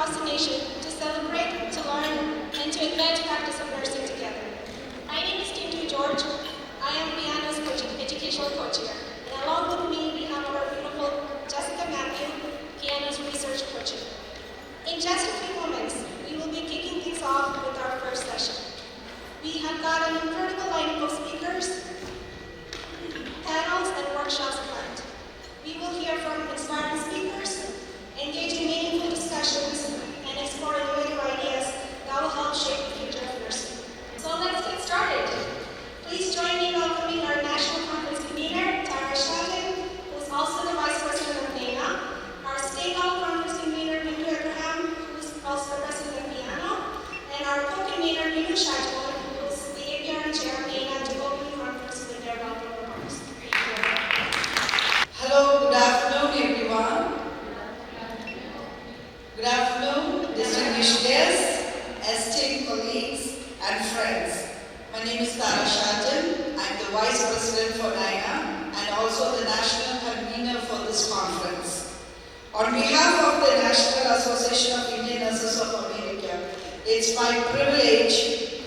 across the nation to celebrate, to learn, and to advance practice of nursing together. My name is Tintu George. I am Piano's educational co-chair. And along with me, we have our beautiful Jessica Matthew, Piano's research co-chair. In just a few moments, we will be kicking things off with our first session. We have got an incredible lineup of speakers, panels, and workshops planned. We will hear from inspiring speakers, engage in meaningful discussions, and explore innovative ideas that will help shape the future of nursing. So let's get started. Please join me in welcoming our National Conference Convener, Tara Shatton, who is also the Vice President of NANA, our State Level Conference Convener, Bindu Abraham, who is also the President of Piano, and our Co-Convener, Bindu Shatton, who is the APR Chair of NANA, to open the conference with their welcome remarks. Hello, good afternoon, everyone. Good afternoon, distinguished guests, esteemed colleagues, and friends. My name is Tara Shatton. I'm the Vice President for NANA and also the National Convener for this conference. On behalf of the National Association of Indian Nurses of America, it's my privilege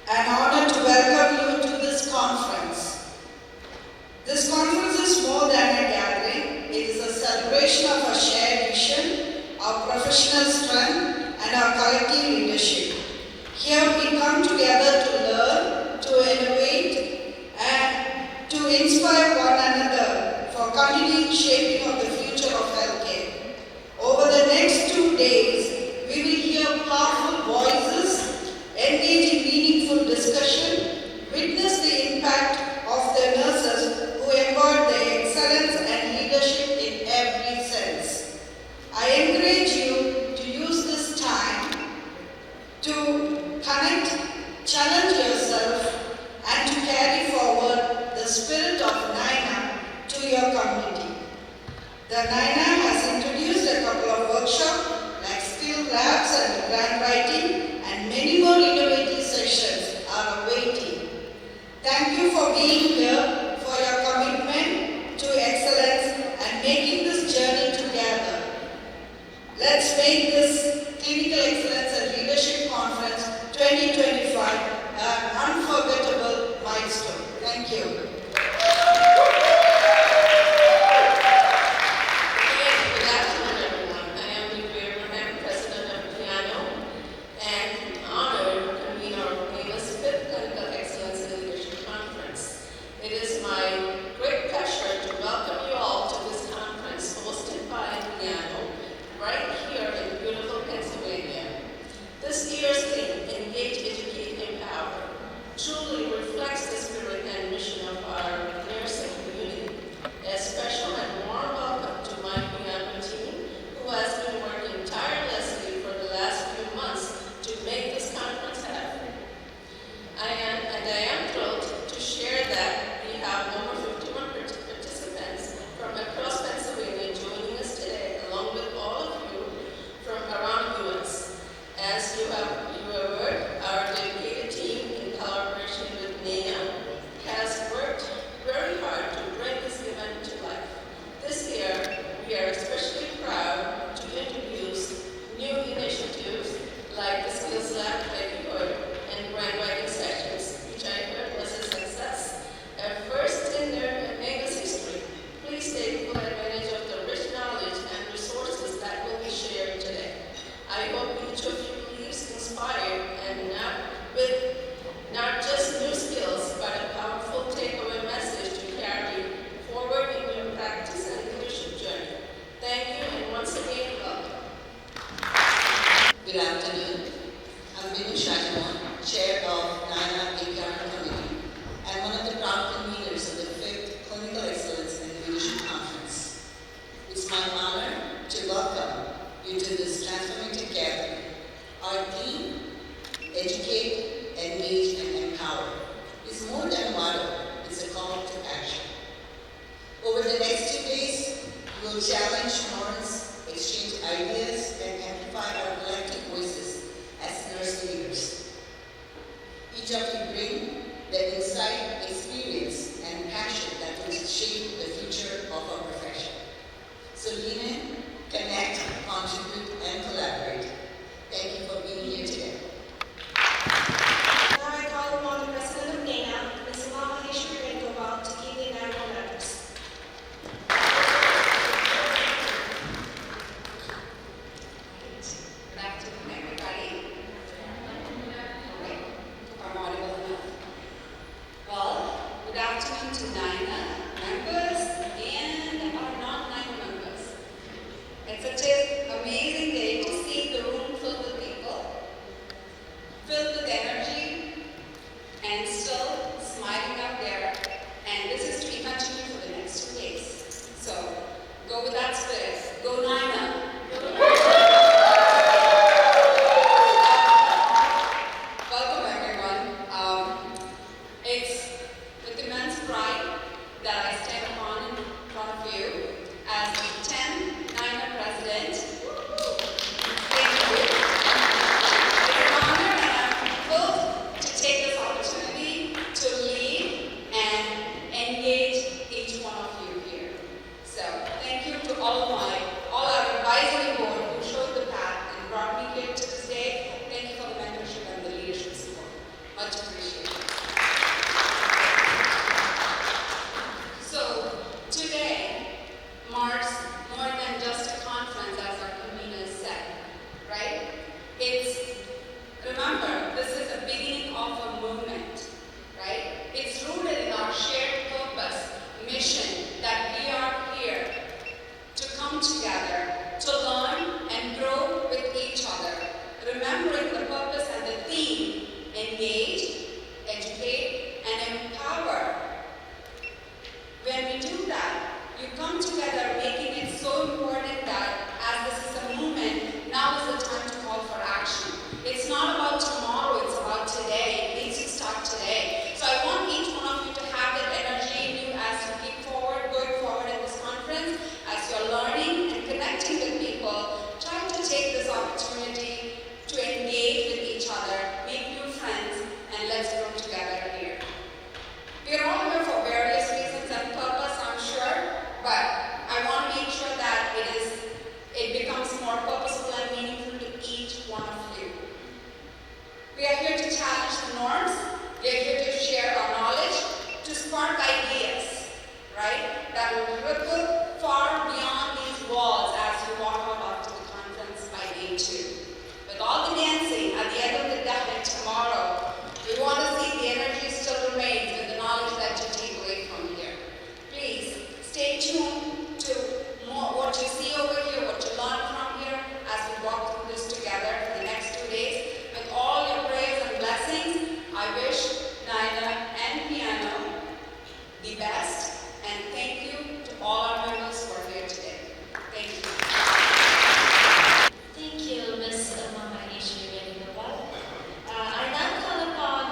and honor to welcome you to this conference. This conference is more than a gathering. It is a celebration of our shared vision, our professional strength, and our collective leadership. Here we come together to learn, to innovate, and to inspire one another for continuing shaping of the future of healthcare. Over the next 2 days, we will hear powerful voices, engage in meaningful discussion, witness the impact of the nurses who embody their excellence and leadership in every sense. I encourage you to use this time to connect, challenge yourself, and to carry forward the spirit of NANA to your community. The NANA has introduced a couple of workshops like skill labs and grant writing, and many more innovative sessions are awaiting. Thank you for being here, for your commitment to excellence and making this journey together. Let's make this Clinical Excellence and Leadership Conference 2025 an unforgettable milestone. Thank you. Good afternoon, everyone. I am Bindu Abraham, President of Piano, and honored to convene our famous 5th Clinical Excellence and Leadership Conference. It is my great pleasure to welcome you all to this conference hosted by Piano right here in beautiful Pennsylvania. This year's theme, Engage, Educate, Empower, truly reflects the spirit and mission of our nursing community. A special and warm welcome to my Piano team, who has been working tirelessly for the last few months to make this conference happen. I am thrilled to share that we have over 51 participants from across Pennsylvania joining us today, along with all of you from around the U.S. As you have heard, our dedicated team, in collaboration with NANA, has worked very hard to bring this event to life. This year, we are especially proud to introduce new initiatives like the Skills Lab that you heard and grant writing sessions, which I heard was a success. A first in NANA's history. Please take full advantage of the rich knowledge and resources that will be shared today. I hope each of you leaves inspired and not just new skills, but a powerful takeaway message to carry forward in your practice and leadership journey. Thank you, and once again, welcome. Good afternoon. I'm Bindu Shatton, Chair of NANA APR Committee, and one of the proud conveners of the 5th Clinical Excellence and Leadership Conference. It's my honor to welcome you to this transformative gathering. Our theme, Educate, Engage, and Empower, is more than a motto, it's a call to action. Over the next 2 days, we will challenge norms, exchange ideas, and amplify our collective voices as nurse leaders. Each of you bring the insight, experience, and passion that will shape the future of our profession. So lean in, connect, contribute, afternoon to NINA members and our non-NINA members. It's such an amazing day to see the room filled with people, filled with energy, and still smiling up there. And this is to be continued for the next 2 days. So go with that spirit. Go NINA. Welcome everyone. It's with immense pride that I stand upon in front of you as the 10th NINA President. Thank you. It's an honor and I'm thrilled to take this opportunity to lead and engage each one of you here. So thank you to all our advisory board who showed the path and brought me here to this day. Thank you for the mentorship and the leadership support. Much appreciated. So today marks more than just a conference, as our convener said, right? Remember, this is the beginning of a movement, right? It's rooted in our shared purpose, mission, that we are here to come together, to learn and grow with each other, remembering the purpose and the theme: engage, educate, and empower. When we do that, you come together, making it so important that as this is a movement, now is the time to call for action. It's not about tomorrow, it's about today. It needs to start today. So I want each one of you to have that energy in you as you keep going forward in this conference, as you're learning and connecting with people. Try to take this opportunity to engage with each other, make new friends, and let's grow together here. We're all here for various reasons and purpose, I'm sure, but I want to make sure that it becomes more purposeful and meaningful to each one of you. We are here to challenge the norms. We are here to share our knowledge, to spark ideas, right? That will ripple far beyond these walls as you walk out after the conference by day 2. With all the dancing at the end of the day tomorrow, we want to see the energy still remains with the knowledge that you take away from here. Please stay tuned to what you see over here, what you learn from here as we walk through this together for the next 2 days. With all your prayers and blessings, I wish NINA and Piano the best, and thank you to all our members who are here today. Thank you. Thank you, Ms. Maheshwari Venugopal. I now call upon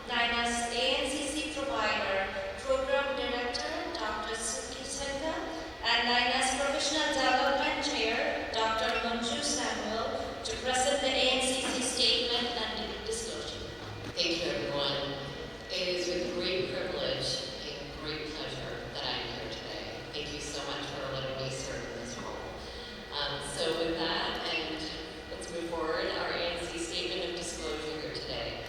NINA's ANCC provider, Program Director, Dr. Suki Senda, and NINA's Professional Development Chair, Dr. Manju Samuel, to present the ANCC statement and disclosure. Thank you, everyone. It is with great privilege and great pleasure that I'm here today. Thank you so much for letting me serve in this role. So with that, and let's move forward, our ANC statement of disclosure here today.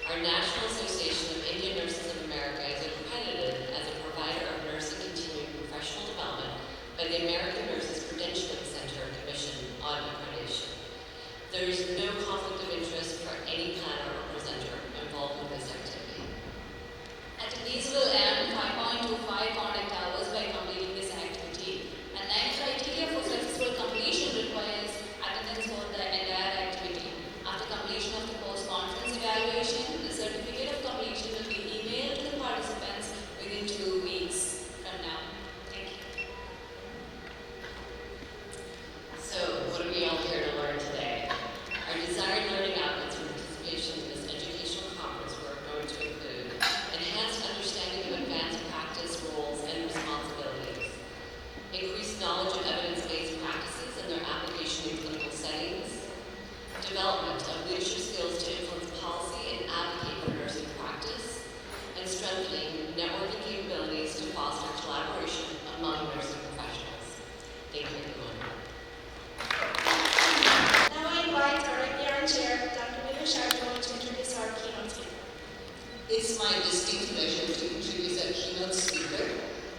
Our National Association of Indian Nurses of America is accredited as a provider of nursing continuing professional development by the American Nurses Credentialing Center Commission on Accreditation. There is no conflict of interest for any planner or presenter involved with this activity. At these will earn 5.25 contact hours by completing this activity, and 9 criteria for successful completion requires attendance for the entire activity. After completion of the post-conference evaluation, the certificate of completion will be emailed to the participants within 2 weeks from now. Thank you. So, what are we all here to learn today? Our desired learning outcomes from participation in this educational conference were going to include enhanced understanding of advanced practice, roles, and responsibilities, increased knowledge of evidence-based practices and their application in clinical settings, development of leadership skills to influence policy and advocate for nursing practice, and strengthening networking capabilities to foster collaboration among nursing professionals. Thank you, everyone. Now I invite our Indian Chair, Dr. Minu Sharma, to introduce our keynote speaker. It's my distinct pleasure to introduce our keynote speaker,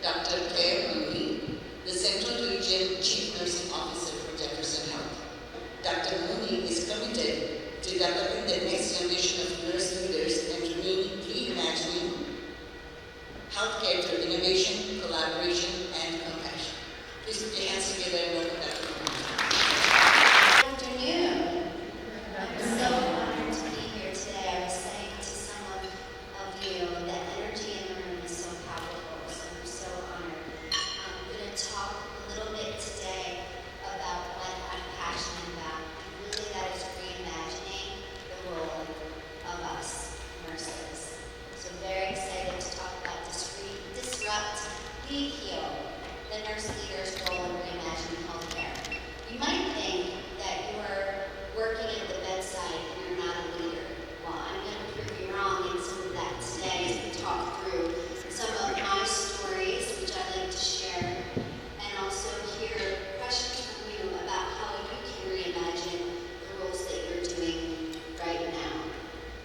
Dr. Claire Mooney, the Central Region Chief Nursing Officer for Jefferson Health. Dr. Mooney is committed to developing the next generation of nurse leaders and reimagining healthcare through innovation, collaboration, and compassion. Please put your hands together and welcome Dr. Good afternoon. I'm so honored to be here today. I was saying to some of you, the energy in the room is so powerful, so I'm so honored. I'm going to talk a little bit today about what I'm passionate about, and really that is reimagining the role of us nurses. So very excited to talk about disrupt, lead, heal, the nurse leader's role in reimagining healthcare. You might think that you are working at the bedside and you're not a leader. Well, I'm going to prove you wrong in some of that today as we talk through some of my stories, which I like to share, and also hear questions from you about how you can reimagine the roles that you're doing right now.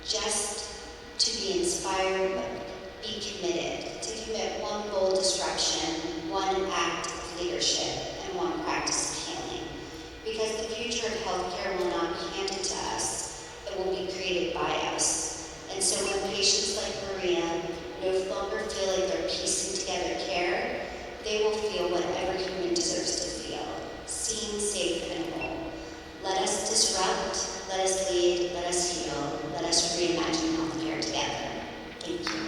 Just to be inspired, but be committed, to commit one bold disruption, one act of leadership, and one practice of healing. Because the future of healthcare will not be handed to us, it will be created by us. And so when patients like Maria no longer feel like they're piecing together care, they will feel what every human deserves to feel, seen, safe, and whole. Let us disrupt, let us lead, let us heal, let us reimagine healthcare together. Thank you.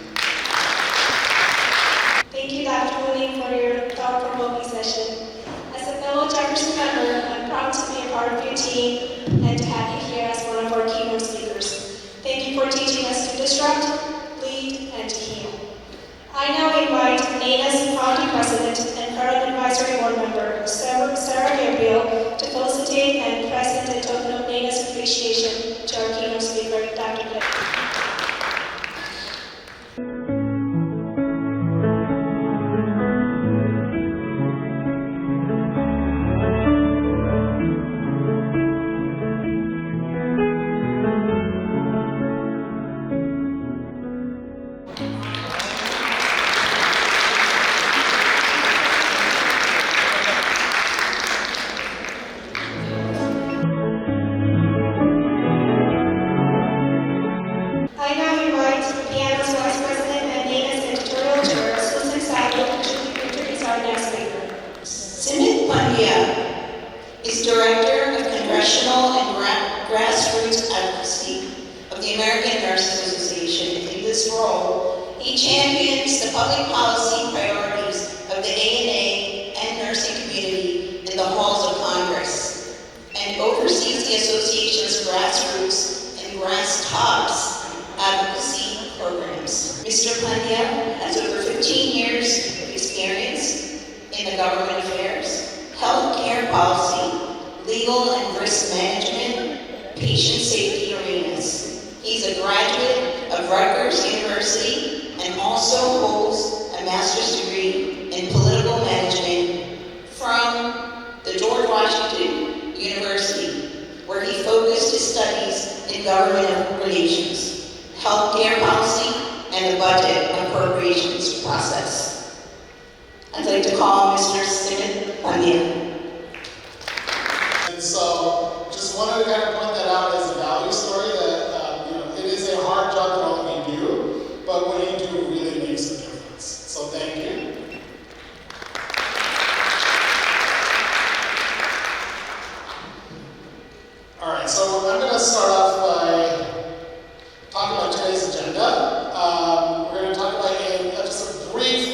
Thank you, Dr. Mooney, for your thought-provoking session. As a fellow Jefferson member, I'm proud to be a part of your team and to have you here as one of our keynote speakers. Thank you for teaching us to disrupt, lead, and to heal. I now invite NANA's founding president and current advisory board member, Sarah Gabriel, to felicitate and present a token of NANA's appreciation to our keynote speaker, Dr. Gabriel. I now invite Piano's Vice President and NANA's editorial chair, Susan Sadler, to introduce our next speaker. Sumit Pandya is Director of Congressional and Grassroots Advocacy of the American Nurses Association. In this role, he champions the public policy priorities of the ANA and nursing community in the halls of Congress, and oversees the association's grassroots and grass tops advocacy programs. Mr. Pandya has over 15 years of experience in the government affairs, healthcare policy, legal and risk management, patient safety arenas. He's a graduate of Rutgers University and also holds a master's degree in political management from the George Washington University, where he focused his studies in government relations, healthcare policy, and the budget appropriations process. I'd like to call Mr. Sumit Pandya. And so, just wanted to kind of point that out as a value story that it is a hard job that all of you do, but when you do, it really makes a difference. So thank you. All right, so I'm going to start off by talking about today's agenda. We're going to talk about just a brief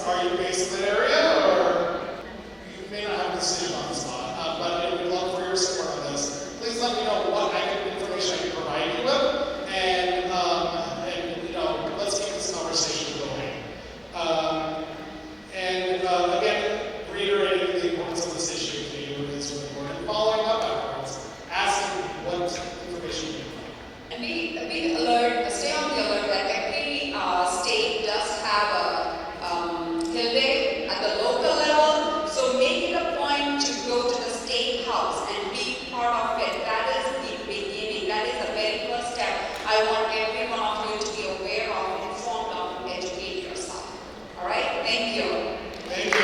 are you based in the area, or you may not have a decision on the spot, but I would love for your support on this. Please let me know what information I can provide you with, and let's keep this conversation going. Again, reiterating the importance of this issue to you is really important. Following up afterwards, asking what information you need. And be alert, stay on the alert that every state does have a hill day at the local level. So make it a point to go to the state house and be part of it. That is the beginning. That is the very first step. I want every one of you to be aware of, informed of, and educate yourself. All right? Thank you. Thank you.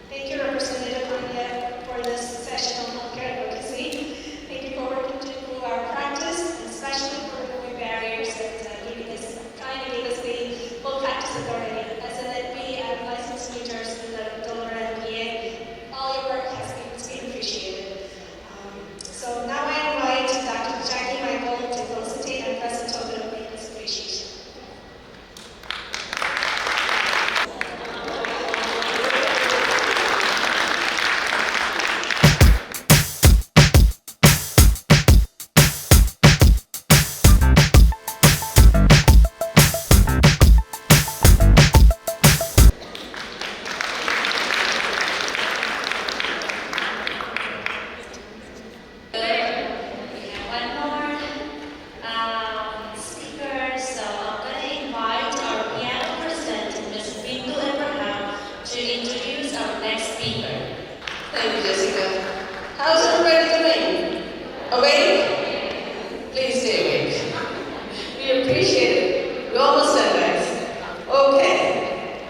Thank you, Representative Pandya, for this session on healthcare advocacy. Thank you for working to improve our practice, and especially for removing barriers that giving us, trying to give us the full practice authority. As an NP and licensed teachers in the Delaware NPA, all your work has been appreciated. So now I invite Dr. Jackie Michael to felicitate and press a token of this appreciation. Thank you, Jessica. How's everybody doing? Awake? Please stay awake. We appreciate it. We almost said that. Okay.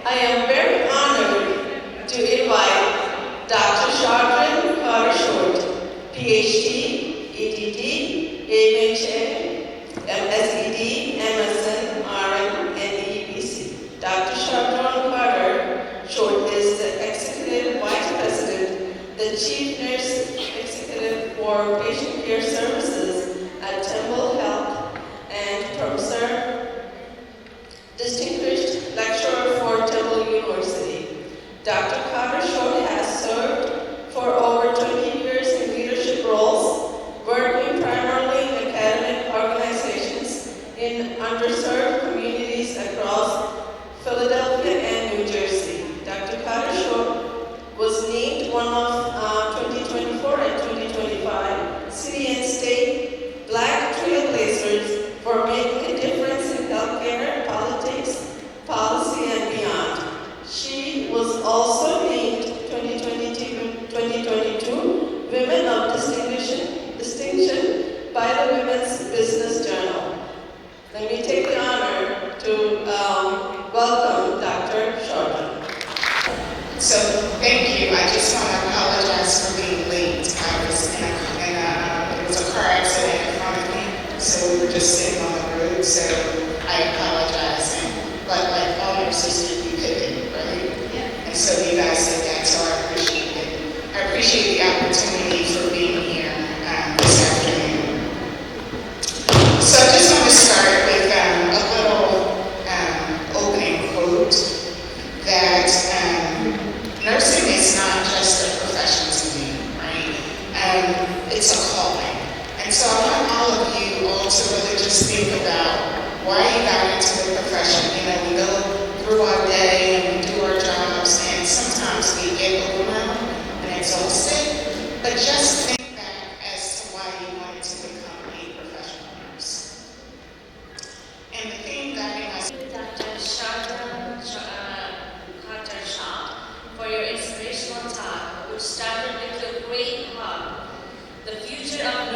I am very honored to invite Dr. Shardran Carter-Short, PhD, EDD, MHA, MSED, MSN, RN, and EBC. Dr. Shardran Carter-Short is the Executive Vice President, the Chief Nurse Executive for Patient Care Services at Temple Health, and Professor, Distinguished Lecturer for Temple University. Dr. Carter-Short has served for over 20 years in leadership roles, working primarily in academic organizations in underserved communities across Philadelphia and New Jersey. Dr. Carter-Short was named one of 2024 and 2025 City and State Black Trailblazers for making a difference in healthcare, politics, policy, and beyond. She was also named 2022 Women of Distinction by the Women's Business Journal. Let me take the honor to welcome Dr. Shardran. So, thank you. I just want to apologize for being late. I was it was a car accident in front of me, so we were just sitting on the road, so I apologize. But like all your sisters, we pivoted, right? Yeah. And so you guys did that, so I appreciate it. I appreciate the opportunity for being here this afternoon. So I just want to start with a little opening quote that nursing is not just a profession to me, right? It's a calling. And so I want all of you all to really just think about why you got into the profession. You know, we go through our day and we do our jobs, and sometimes we get overwhelmed and exhausted. But just think back as to why you wanted to become a professional nurse. And the thing guiding us. Dr. Shardran Carter-Short for your inspirational talk, which started with your great hug. The future of